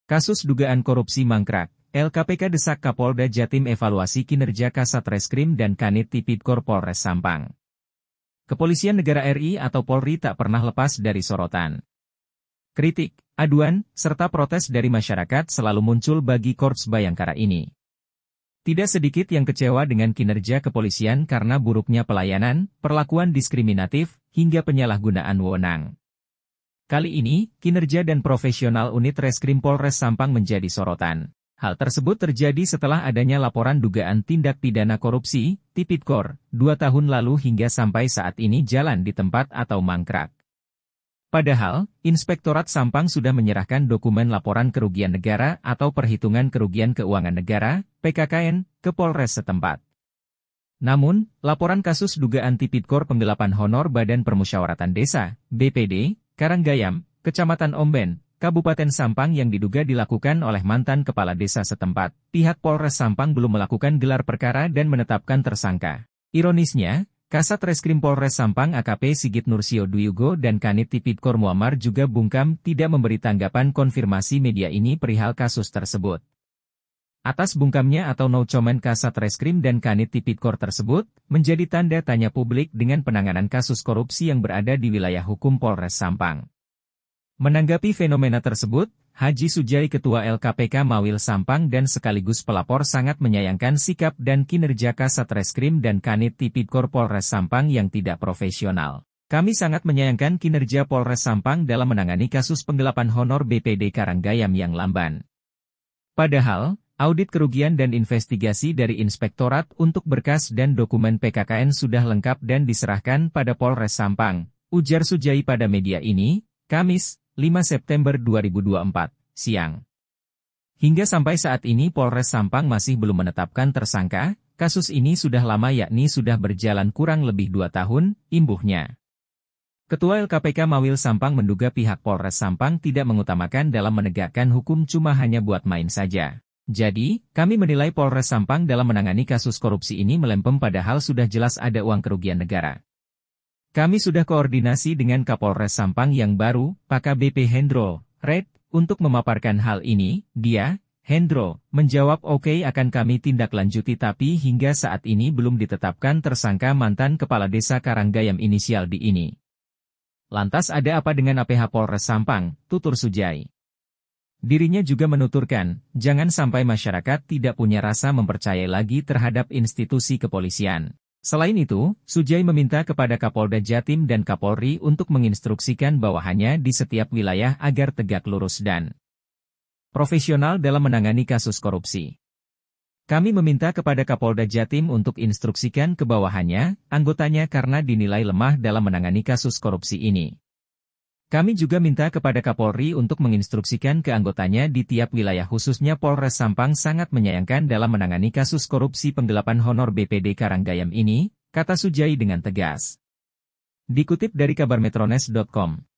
Kasus dugaan korupsi mangkrak, LKPK desak Kapolda Jatim evaluasi kinerja Kasat Reskrim dan Kanit Tipidkor Polres Sampang. Kepolisian Negara RI atau Polri tak pernah lepas dari sorotan. Kritik, aduan, serta protes dari masyarakat selalu muncul bagi Korps Bayangkara ini. Tidak sedikit yang kecewa dengan kinerja kepolisian karena buruknya pelayanan, perlakuan diskriminatif, hingga penyalahgunaan wewenang. Kali ini, kinerja dan profesional unit Reskrim Polres Sampang menjadi sorotan. Hal tersebut terjadi setelah adanya laporan dugaan tindak pidana korupsi, Tipidkor, 2 tahun lalu hingga sampai saat ini jalan di tempat atau mangkrak. Padahal, Inspektorat Sampang sudah menyerahkan dokumen laporan kerugian negara atau perhitungan kerugian keuangan negara, PKKN, ke Polres setempat. Namun, laporan kasus dugaan Tipidkor penggelapan honor Badan Permusyawaratan Desa, BPD, Karanggayam, Kecamatan Omben, Kabupaten Sampang yang diduga dilakukan oleh mantan kepala desa setempat, pihak Polres Sampang belum melakukan gelar perkara dan menetapkan tersangka. Ironisnya, Kasat Reskrim Polres Sampang AKP Sigit Nursio Duyugo dan Kanit Tipidkor Muammar juga bungkam tidak memberi tanggapan konfirmasi media ini perihal kasus tersebut. Atas bungkamnya atau no comment Kasat Reskrim dan Kanit Tipidkor tersebut, menjadi tanda tanya publik dengan penanganan kasus korupsi yang berada di wilayah hukum Polres Sampang. Menanggapi fenomena tersebut, Haji Sujai Ketua LKPK Mawil Sampang dan sekaligus pelapor sangat menyayangkan sikap dan kinerja Kasat Reskrim dan Kanit Tipidkor Polres Sampang yang tidak profesional. Kami sangat menyayangkan kinerja Polres Sampang dalam menangani kasus penggelapan honor BPD Karanggayam yang lamban. Padahal, audit kerugian dan investigasi dari Inspektorat untuk berkas dan dokumen PKKN sudah lengkap dan diserahkan pada Polres Sampang, ujar Sujai pada media ini, Kamis, 5 September 2024, siang. Hingga sampai saat ini Polres Sampang masih belum menetapkan tersangka, kasus ini sudah lama yakni sudah berjalan kurang lebih 2 tahun, imbuhnya. Ketua LKPK Mawil Sampang menduga pihak Polres Sampang tidak mengutamakan dalam menegakkan hukum cuma hanya buat main saja. Jadi, kami menilai Polres Sampang dalam menangani kasus korupsi ini melempem padahal sudah jelas ada uang kerugian negara. Kami sudah koordinasi dengan Kapolres Sampang yang baru, Pak KBP Hendro, Red, untuk memaparkan hal ini. Dia, Hendro, menjawab oke akan kami tindak lanjuti tapi hingga saat ini belum ditetapkan tersangka mantan Kepala Desa Karanggayam inisial D ini. Lantas ada apa dengan APH Polres Sampang, tutur Sujai. Dirinya juga menuturkan, jangan sampai masyarakat tidak punya rasa mempercayai lagi terhadap institusi kepolisian. Selain itu, Sujai meminta kepada Kapolda Jatim dan Kapolri untuk menginstruksikan bawahannya di setiap wilayah agar tegak lurus dan profesional dalam menangani kasus korupsi. Kami meminta kepada Kapolda Jatim untuk instruksikan ke bawahannya, anggotanya karena dinilai lemah dalam menangani kasus korupsi ini. Kami juga minta kepada Kapolri untuk menginstruksikan ke anggotanya di tiap wilayah khususnya Polres Sampang sangat menyayangkan dalam menangani kasus korupsi penggelapan honor BPD Karanggayam ini, kata Sujai dengan tegas. Dikutip dari kabarmetrones.com.